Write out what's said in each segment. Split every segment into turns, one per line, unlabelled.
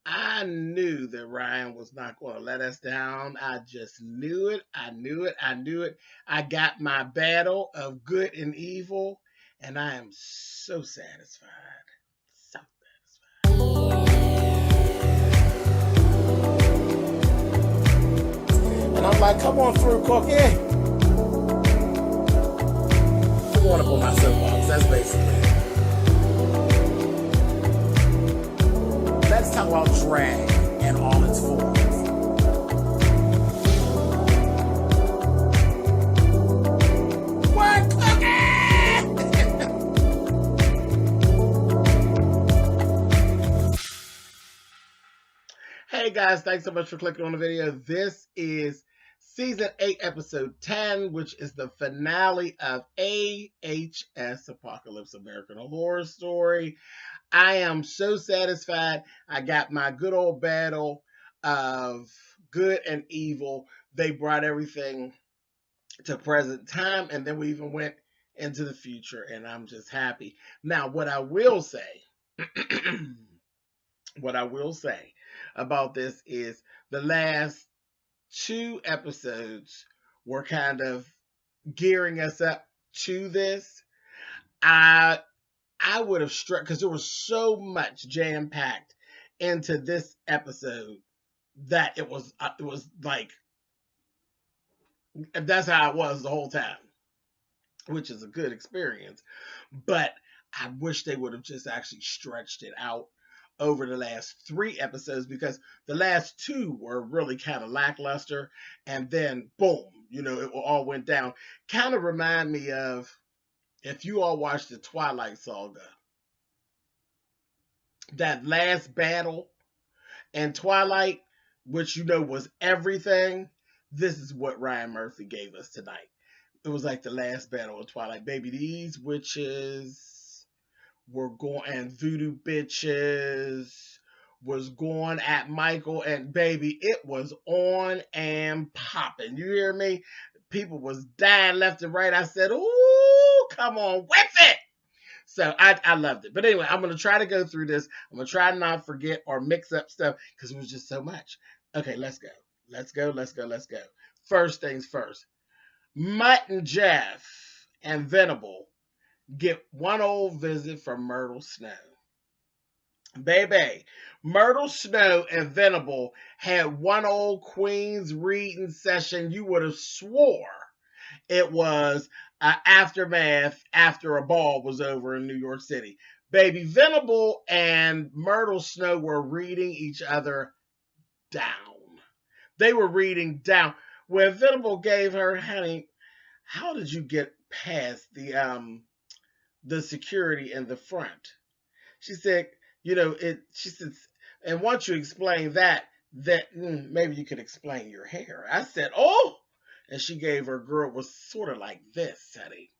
I knew that Ryan was not going to let us down. I just knew it. I knew it. I knew it. I got my battle of good and evil, and I am so satisfied. So satisfied. And I'm like, come on through, Cookie. I'm going up on my soapbox. That's basically it. Let's talk about drag and all its forms. What, Hey guys, thanks so much for clicking on the video. This is season 8, episode 10, which is the finale of AHS Apocalypse American Horror Story. I am so satisfied. I got my good old battle of good and evil. They brought everything to present time, and then we even went into the future, and I'm just happy. Now, what I will say, what I will say about this is the last 2 episodes were kind of gearing us up to this. I would have struck because there was so much jam packed into this episode that it was like that's how it was the whole time, which is a good experience. But I wish they would have just actually stretched it out over the last 3 episodes, because the last 2 were really kind of lackluster, and then boom, it all went down. Kind of remind me of, if you all watched the Twilight Saga, that last battle in Twilight, which was everything. This is what Ryan Murphy gave us tonight. It was like the last battle of Twilight. Baby, these witches were going, and voodoo bitches was going at Michael, and baby, it was on and popping. You hear me? People was dying left and right. I said, ooh, come on, whip it. So I loved it. But anyway, I'm going to try to go through this. I'm going to try to not forget or mix up stuff because it was just so much. Okay, let's go. Let's go. Let's go. Let's go. First things first. Mutt and Jeff and Venable get one old visit from Myrtle Snow. Baby, Myrtle Snow and Venable had one old Queen's reading session. You would have swore it was aftermath after a ball was over in New York City. Baby, Venable and Myrtle Snow were reading each other down. They were reading down. When Venable gave her, honey, how did you get past the security in the front? She said, she said, and once you explain that maybe you could explain your hair. I said, oh, and she gave her girl was sort of like this, honey.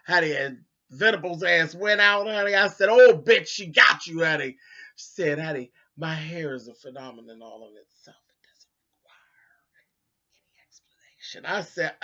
Honey, and Venable's ass went out, honey. I said, oh, bitch, she got you, honey. She said, honey, my hair is a phenomenon all in itself. It doesn't require any explanation. I said,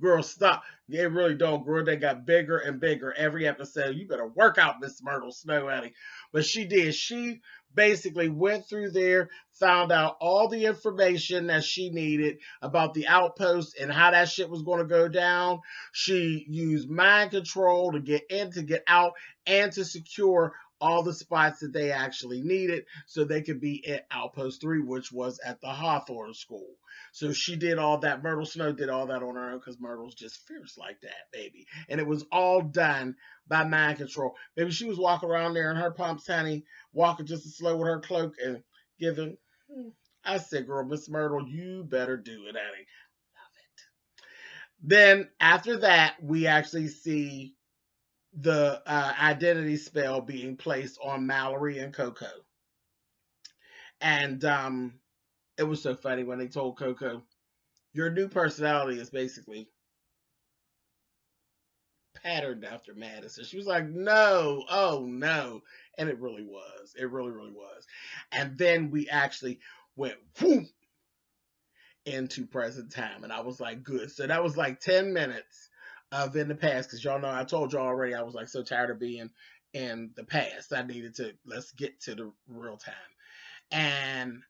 girl, stop. They really don't, girl. They got bigger and bigger every episode. You better work out, Miss Myrtle Snow, honey. But she did. She basically went through there, found out all the information that she needed about the outpost and how that shit was going to go down. She used mind control to get in, to get out, and to secure all the spots that they actually needed so they could be at Outpost 3, which was at the Hawthorne School. So she did all that. Myrtle Snow did all that on her own because Myrtle's just fierce like that, baby. And it was all done by mind control. Maybe she was walking around there in her pumps, honey, walking just as slow with her cloak and giving. I said, girl, Miss Myrtle, you better do it, honey. Love it. Then after that, we actually see the identity spell being placed on Mallory and Coco. And it was so funny when they told Coco, your new personality is basically patterned after Madison. She was like, no, oh no. And it really was. It really, really was. And then we actually went whoop into present time. And I was like, good. So that was like 10 minutes of in the past, because y'all know I told y'all already I was like so tired of being in the past. Let's get to the real time. And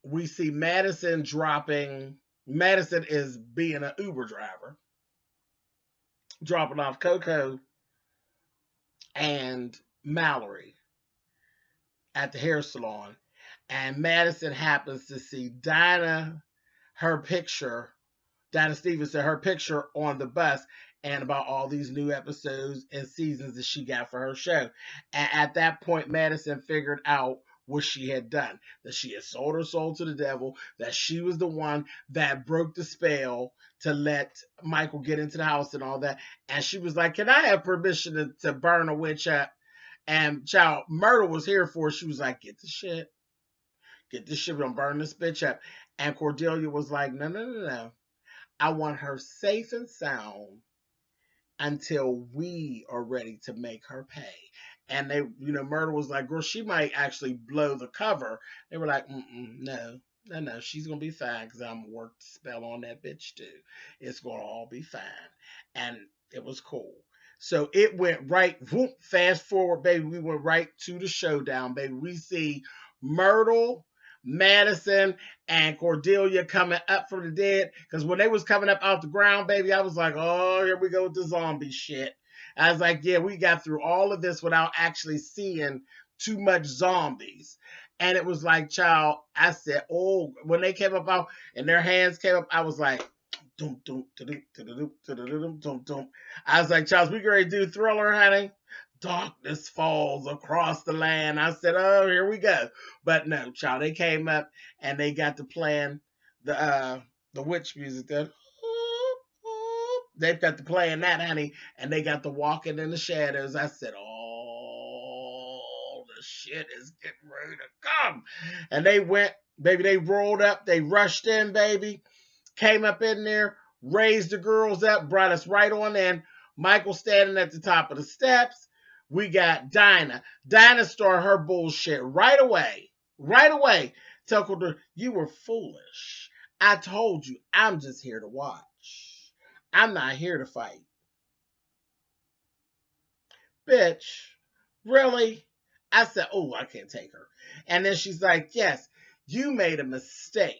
we see Madison is being an Uber driver, dropping off Coco and Mallory at the hair salon. And Madison happens to see Dinah Stevenson, her picture on the bus, and about all these new episodes and seasons that she got for her show. And at that point, Madison figured out what she had done, that she had sold her soul to the devil, that she was the one that broke the spell to let Michael get into the house and all that. And she was like, can I have permission to burn a witch up? And child, Myrtle was here for it. She was like, get the shit. Get this shit, we're gonna burn this bitch up. And Cordelia was like, no, no, no, no. I want her safe and sound until we are ready to make her pay. And they, Myrtle was like, girl, she might actually blow the cover. They were like, no, no, no, she's gonna be fine because I'm gonna work the spell on that bitch too. It's gonna all be fine. And it was cool. So it went right, whoop, fast forward, baby. We went right to the showdown, baby. We see Myrtle, Madison, and Cordelia coming up from the dead. Because when they was coming up out the ground, baby, I was like, oh, here we go with the zombie shit. I was like, yeah, we got through all of this without actually seeing too much zombies. And it was like, child, I said, oh, when they came up out and their hands came up, I was like, dum, dum, dum, dum, dum, dum, dum. I was like, Charles, we ready to do Thriller, honey? Darkness falls across the land. I said, oh, here we go. But no, child, they came up and they got to playing the witch music there. They've got to playing that, honey, and they got the walking in the shadows. I said, oh, the shit is getting ready to come. And they went, baby, they rolled up, they rushed in, baby, came up in there, raised the girls up, brought us right on in. Michael standing at the top of the steps. We got Dinah. Dinah started her bullshit right away. Right away. Tell her, you were foolish. I told you, I'm just here to watch. I'm not here to fight. Bitch, really? I said, oh, I can't take her. And then she's like, yes, you made a mistake.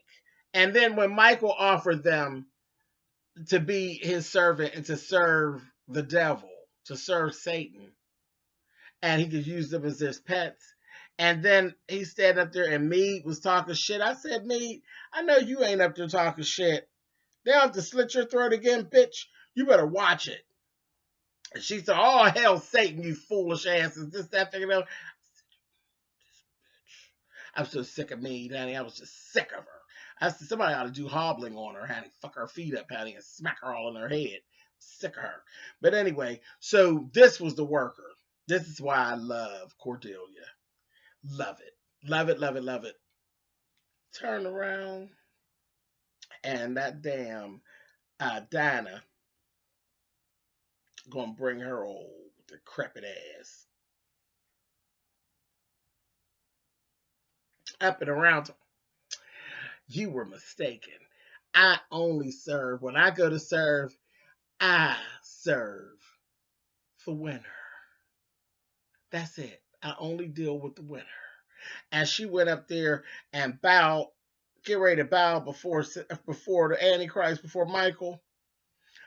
And then when Michael offered them to be his servant and to serve the devil, to serve Satan, and he could use them as his pets. And then he stood up there and Meade was talking shit. I said, Meade, I know you ain't up there talking shit. They'll have to slit your throat again, bitch. You better watch it. And she said, oh, hell, Satan, you foolish asses. This, that, thing, and that. I'm so sick of Meade, honey. I was just sick of her. I said, somebody ought to do hobbling on her, honey. Fuck her feet up, honey, and smack her all in her head. Sick of her. But anyway, so this was the worker. This is why I love Cordelia. Love it. Love it, love it, love it. Turn around. And that damn Dinah gonna bring her old decrepit ass up and around. You were mistaken. I only serve, when I go to serve, I serve the winner. That's it. I only deal with the winner. And she went up there and bowed, get ready to bow before the Antichrist, before Michael.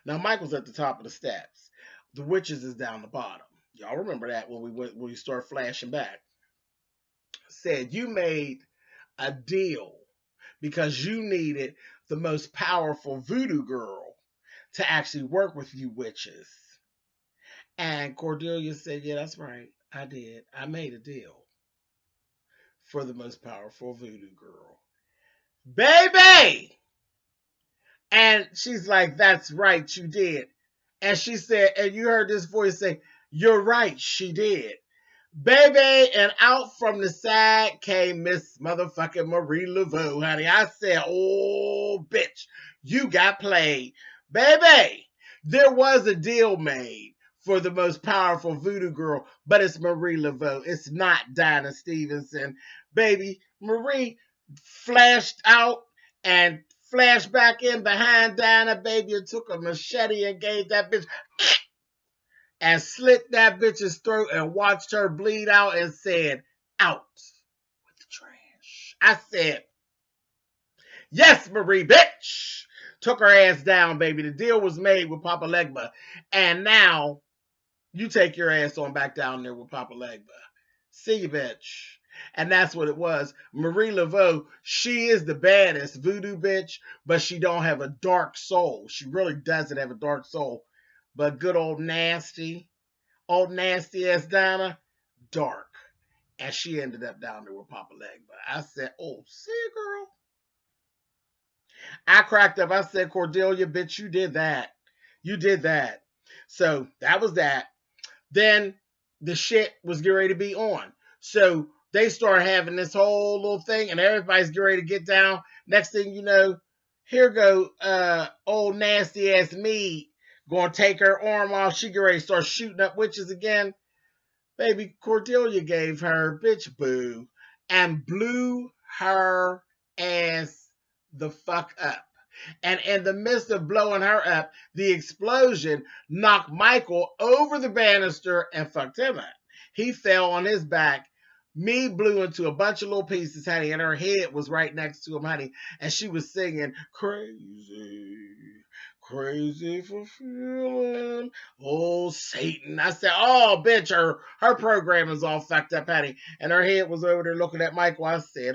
Now Michael's at the top of the steps. The witches is down the bottom. Y'all remember that when we start flashing back. Said you made a deal because you needed the most powerful voodoo girl to actually work with you witches. And Cordelia said, yeah, that's right. I did. I made a deal for the most powerful voodoo girl. Baby! And she's like, that's right, you did. And she said, and you heard this voice say, you're right, she did. Baby, and out from the side came Miss motherfucking Marie Laveau, honey. I said, oh, bitch, you got played. Baby, there was a deal made for the most powerful voodoo girl, but it's Marie Laveau. It's not Dinah Stevenson. Baby, Marie flashed out and flashed back in behind Dinah, baby, and took a machete and gave that bitch and slit that bitch's throat and watched her bleed out and said, out with the trash. I said, yes, Marie, bitch. Took her ass down, baby. The deal was made with Papa Legba. And now you take your ass on back down there with Papa Legba. See you, bitch. And that's what it was. Marie Laveau, she is the baddest voodoo bitch, but she don't have a dark soul. She really doesn't have a dark soul. But good old nasty ass Donna, dark. And she ended up down there with Papa Legba. I said, oh, see you, girl. I cracked up. I said, Cordelia, bitch, you did that. You did that. So that was that. Then the shit was getting ready to be on. So they start having this whole little thing, and everybody's getting ready to get down. Next thing you know, here go old nasty ass me gonna take her arm off. She get ready to start shooting up witches again. Baby Cordelia gave her bitch boo and blew her ass the fuck up. And in the midst of blowing her up, the explosion knocked Michael over the banister and fucked him up. He fell on his back. Me blew into a bunch of little pieces, honey, and her head was right next to him, honey. And she was singing, crazy, crazy for feeling, oh, Satan. I said, oh, bitch, her program is all fucked up, honey. And her head was over there looking at Michael. I said,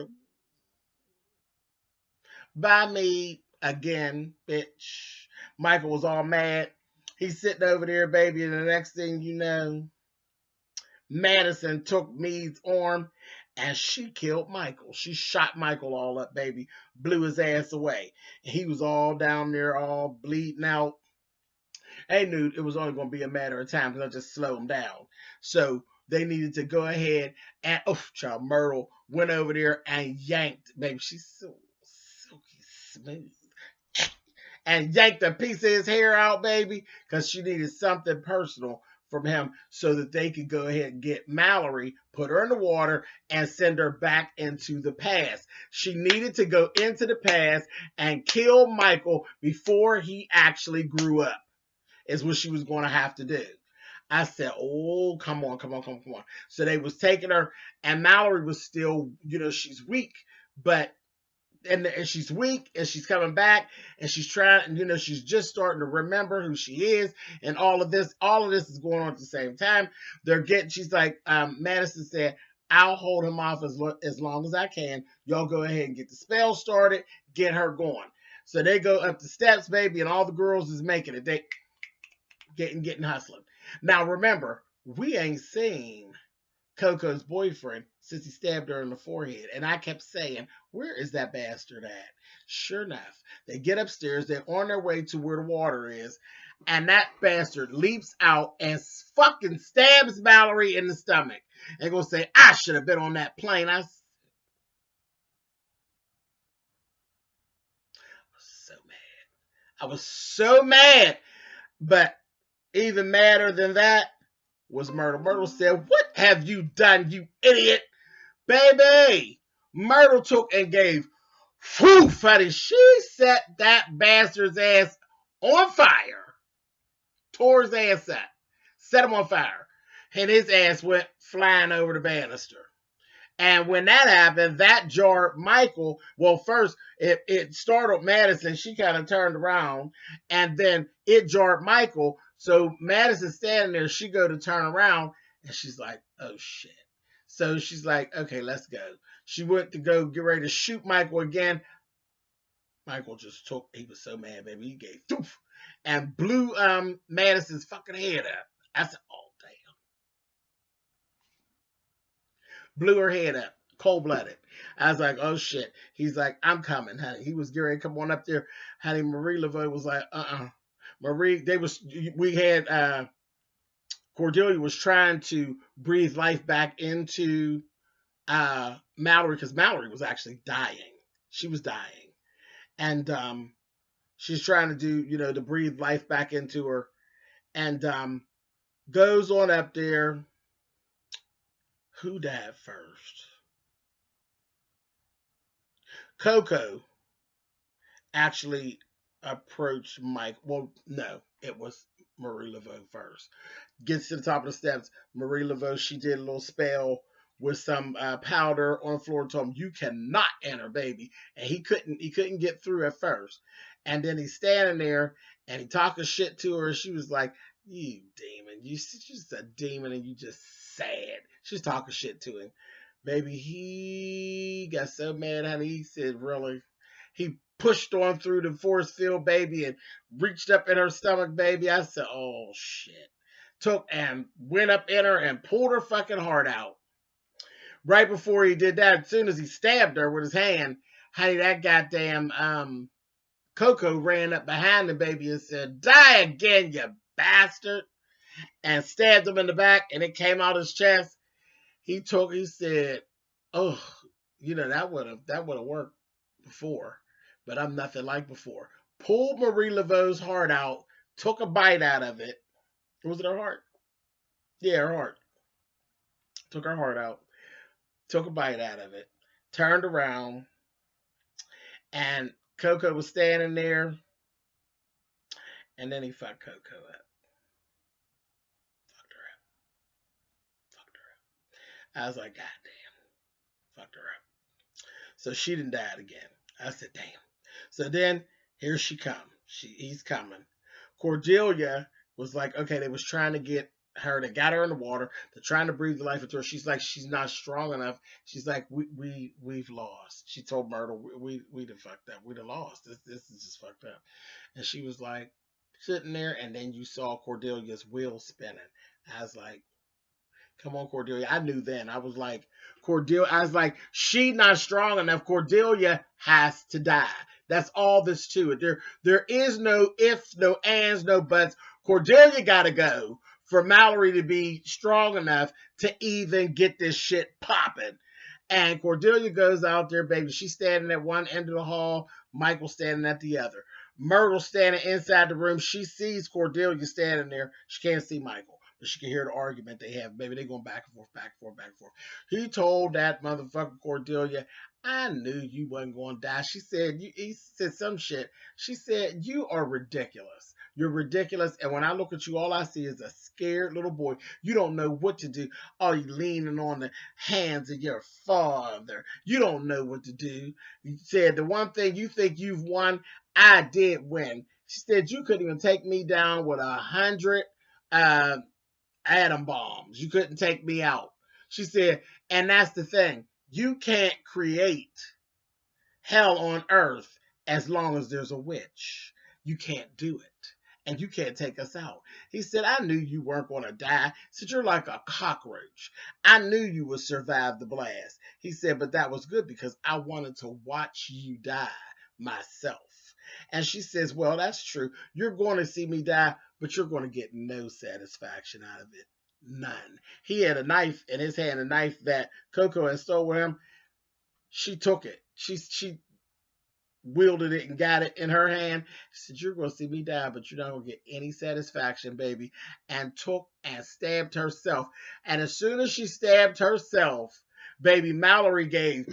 by me again, bitch. Michael was all mad. He's sitting over there, baby, and the next thing you know, Madison took Mead's arm and she killed Michael. She shot Michael all up, baby, blew his ass away. He was all down there, all bleeding out. They knew it was only going to be a matter of time because I just slowed him down. So they needed to go ahead and, oh, child, Myrtle went over there and yanked, baby, she's so silky smooth, and yanked a piece of his hair out, baby, because she needed something personal from him so that they could go ahead and get Mallory, put her in the water, and send her back into the past. She needed to go into the past and kill Michael before he actually grew up, is what she was going to have to do. I said, oh, come on. So they was taking her, and Mallory was still, she's weak, but and she's weak, and she's coming back, and she's trying, she's just starting to remember who she is, and all of this is going on at the same time. She's like, Madison said, I'll hold him off as long as I can. Y'all go ahead and get the spell started, get her going. So they go up the steps, baby, and all the girls is making it. They getting hustling. Now remember, we ain't seen Coco's boyfriend since he stabbed her in the forehead. And I kept saying, where is that bastard at? Sure enough, they get upstairs. They're on their way to where the water is. And that bastard leaps out and fucking stabs Mallory in the stomach. And gonna say, I should have been on that plane. I was so mad. I was so mad. But even madder than that was Myrtle. Myrtle said, what have you done, you idiot? Baby, Myrtle took and gave, whew, funny. She set that bastard's ass on fire. Tore his ass up. Set him on fire. And his ass went flying over the banister. And when that happened, that jarred Michael. Well, first, it startled Madison. She kind of turned around. And then it jarred Michael. So Madison's standing there. She go to turn around. And she's like, oh, shit. So she's like, okay, let's go. She went to go get ready to shoot Michael again. Michael just he was so mad, baby. He gave doof and blew Madison's fucking head up. I said, oh, damn. Blew her head up, cold-blooded. I was like, oh, shit. He's like, I'm coming, honey. He was getting ready to come on up there. Honey, Marie Laveau was like, Marie, Cordelia was trying to breathe life back into Mallory, because Mallory was actually dying. She was dying. And she's trying to do, to breathe life back into her. And goes on up there. Who died first? Coco actually approached Mike. Well, no, it was Marie Laveau first. Gets to the top of the steps. Marie Laveau, she did a little spell with some powder on the floor and told him, "You cannot enter, baby." And he couldn't get through at first. And then he's standing there and he talking shit to her. She was like, "You demon, you just a demon and you just sad." She's talking shit to him. Baby, he got so mad, honey. He said, "Really?" He pushed on through the force field, baby, and reached up in her stomach, baby. I said, "Oh shit." Took and went up in her and pulled her fucking heart out. Right before he did that, as soon as he stabbed her with his hand, honey, that goddamn Coco ran up behind the baby and said, "Die again, you bastard," and stabbed him in the back, and it came out his chest. He said, "Oh, that would have worked before, but I'm nothing like before." Pulled Marie Laveau's heart out, took a bite out of it. Was it her heart? Yeah, her heart. Took her heart out, took a bite out of it, turned around, and Coco was standing there, and then he fucked Coco up. Fucked her up. Fucked her up. I was like, God damn. Fucked her up. So she done died again. I said, damn. So then, here she come. He's coming. Cordelia was like, okay, they was trying to get her. They got her in the water. They're trying to breathe the life into her. She's like, she's not strong enough. She's like, we've lost. She told Myrtle, we done fucked up. We done lost. This is just fucked up. And she was like, sitting there, and then you saw Cordelia's wheel spinning. I was like, come on, Cordelia. I knew then. I was like, she not strong enough. Cordelia has to die. That's all this to it. There is no ifs, no ands, no buts. Cordelia gotta go for Mallory to be strong enough to even get this shit popping. And Cordelia goes out there, baby. She's standing at one end of the hall. Michael standing at the other. Myrtle standing inside the room. She sees Cordelia standing there. She can't see Michael, but she can hear the argument they have. Baby, they going back and forth, back and forth, back and forth. He told that motherfucker Cordelia, I knew you wasn't going to die. He said some shit. She said, you are ridiculous. You're ridiculous. And when I look at you, all I see is a scared little boy. You don't know what to do. Are you leaning on the hands of your father? You don't know what to do. He said, the one thing you think you've won, I did win. She said, you couldn't even take me down with 100 atom bombs. You couldn't take me out. She said, and that's the thing. You can't create hell on earth as long as there's a witch. You can't do it. And you can't take us out. He said, I knew you weren't going to die. He said, you're like a cockroach. I knew you would survive the blast. He said, but that was good because I wanted to watch you die myself. And she says, well, that's true. You're going to see me die, but you're going to get no satisfaction out of it. None. He had a knife in his hand, a knife that Coco had stolen him. She took it. She wielded it and got it in her hand. She said, you're going to see me die, but you're not going to get any satisfaction, baby. And took and stabbed herself. And as soon as she stabbed herself, baby, Mallory gave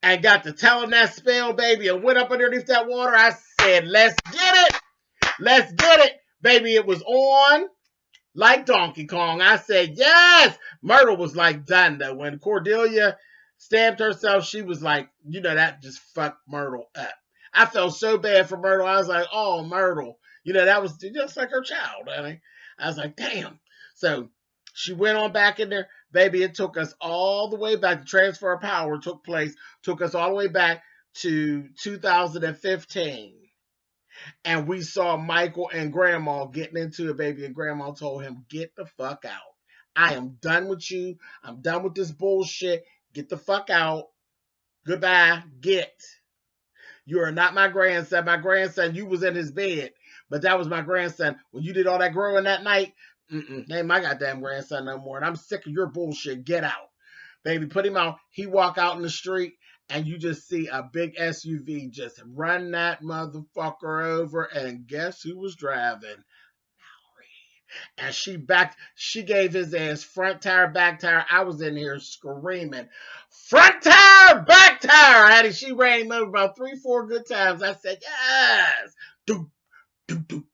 and got to telling that spell, baby, and went up underneath that water. I said, let's get it. Let's get it. Baby, it was on like Donkey Kong. I said, yes. Myrtle was like done, though. When Cordelia stabbed herself, she was like, that just fucked Myrtle up. I felt so bad for Myrtle. I was like, oh, Myrtle. That was just like her child, honey. I was like, damn. So she went on back in there. Baby, it took us all the way back. The transfer of power took us all the way back to 2015. And we saw Michael and Grandma getting into it, baby. And Grandma told him, get the fuck out. I am done with you. I'm done with this bullshit. Get the fuck out. Goodbye. Get. You are not my grandson. My grandson, you was in his bed. But that was my grandson. When you did all that growing that night, ain't my goddamn grandson no more. And I'm sick of your bullshit. Get out. Baby, put him out. He walk out in the street, and you just see a big SUV just run that motherfucker over. And guess who was driving? Mallory. And she gave his ass front tire, back tire. I was in here screaming, front tire, back tire. Honey, she ran him over about 3-4 good times. I said, yes. Do, do, do,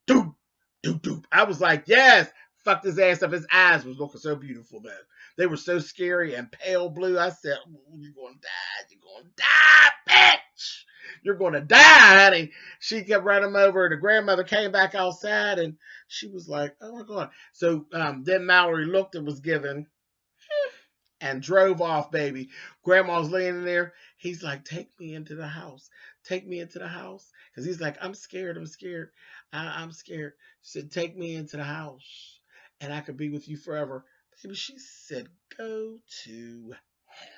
do. Doop doop. I was like, yes. Fucked his ass up. His eyes was looking so beautiful, though. They were so scary and pale blue. I said, you're going to die. You're going to die, bitch. You're going to die, honey. She kept running him over. The grandmother came back outside, and she was like, oh, my God. So then Mallory looked and was given and drove off, baby. Grandma's laying there. He's like, take me into the house. Take me into the house. Because he's like, I'm scared. I'm scared. I'm scared. She said, take me into the house and I could be with you forever. Baby, she said, go to hell.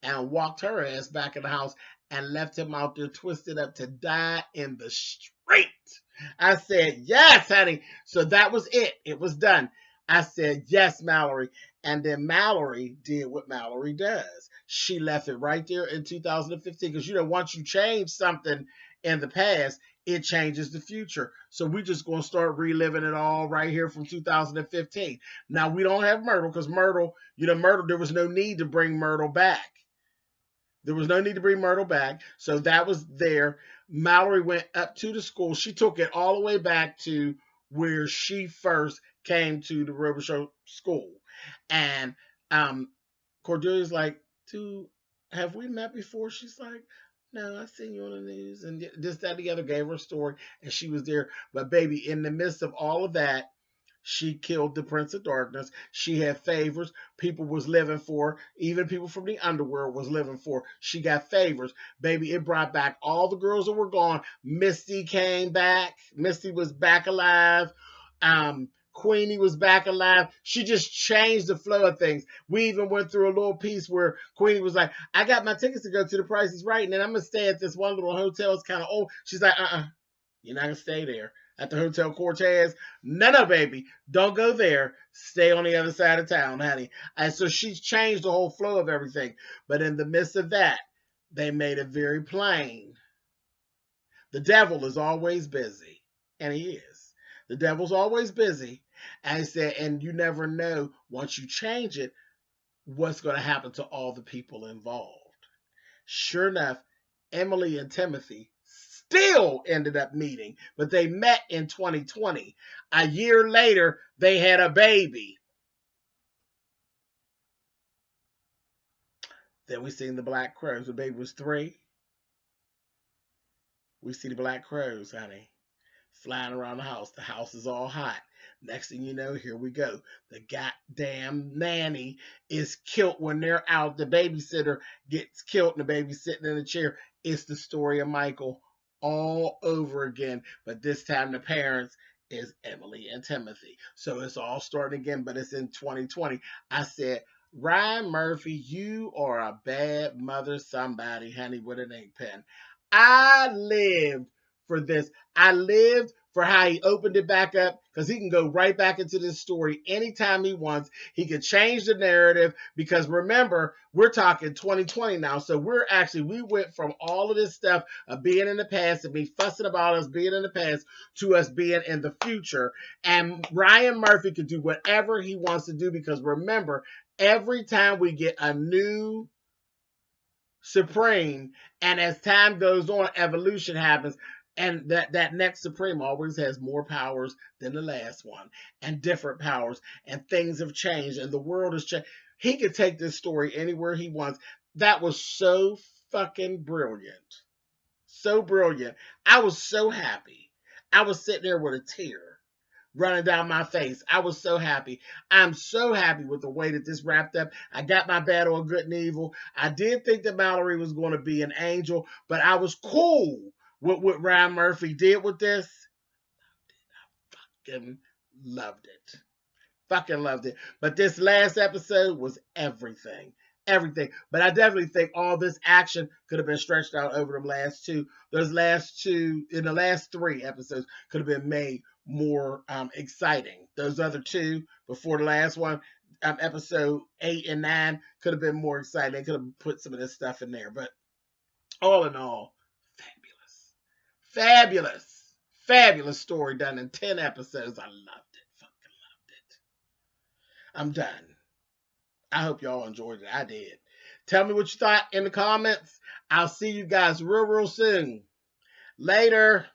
And walked her ass back in the house and left him out there twisted up to die in the street. I said, yes, honey. So that was it. It was done. I said, yes, Mallory. And then Mallory did what Mallory does. She left it right there in 2015 because, once you change something in the past, it changes the future. So we're just going to start reliving it all right here from 2015. Now, we don't have Myrtle because Myrtle, there was no need to bring Myrtle back. There was no need to bring Myrtle back. So that was there. Mallory went up to the school. She took it all the way back to where she first came to the Robichaux school. And Cordelia's like, dude, have we met before? She's like, no, I seen you on the news. And this, that, the other, gave her a story. And she was there. But baby, in the midst of all of that, she killed the Prince of Darkness. She had favors. People was living for her. Even people from the underworld was living for her. She got favors. Baby, it brought back all the girls that were gone. Misty came back. Misty was back alive. Queenie was back alive. She just changed the flow of things. We even went through a little piece where Queenie was like, I got my tickets to go to The Price is Right, and then I'm going to stay at this one little hotel. It's kind of old. She's like, you're not going to stay there. At the Hotel Cortez. No, baby. Don't go there. Stay on the other side of town, honey. And so she's changed the whole flow of everything. But in the midst of that, they made it very plain. The devil is always busy. And he is. The devil's always busy. And he said, and you never know, once you change it, what's going to happen to all the people involved. Sure enough, Emily and Timothy still ended up meeting, but they met in 2020. A year later, they had a baby. Then we seen the Black Crows. The baby was 3. We see the Black Crows, honey, flying around the house. The house is all hot. Next thing you know, here we go. The goddamn nanny is killed when they're out. The babysitter gets killed and the baby's sitting in a chair. It's the story of Michael all over again, but this time the parents is Emily and Timothy. So it's all starting again, but it's in 2020. I said, Ryan Murphy, you are a bad mother somebody, honey, with an ink pen. I lived for this. I lived for how he opened it back up because he can go right back into this story anytime he wants. He could change the narrative because remember, we're talking 2020 now. So we went from all of this stuff of being in the past and me fussing about us being in the past to us being in the future. And Ryan Murphy could do whatever he wants to do because remember, every time we get a new Supreme, and as time goes on, evolution happens. And that next Supreme always has more powers than the last one and different powers and things have changed and the world has changed. He could take this story anywhere he wants. That was so fucking brilliant. So brilliant. I was so happy. I was sitting there with a tear running down my face. I was so happy. I'm so happy with the way that this wrapped up. I got my battle of good and evil. I did think that Mallory was going to be an angel, but I was cool with what Ryan Murphy did with this. I fucking loved it. Fucking loved it. But this last episode was everything. Everything. But I definitely think all this action could have been stretched out over the last two. Those last two, in the last 3 episodes, could have been made more exciting. Those other 2 before the last one, episode 8 and 9, could have been more exciting. They could have put some of this stuff in there. But all in all, fabulous story done in 10 episodes. I loved it. Fucking loved it. I'm done. I hope y'all enjoyed it. I did. Tell me what you thought in the comments. I'll see you guys real soon. Later.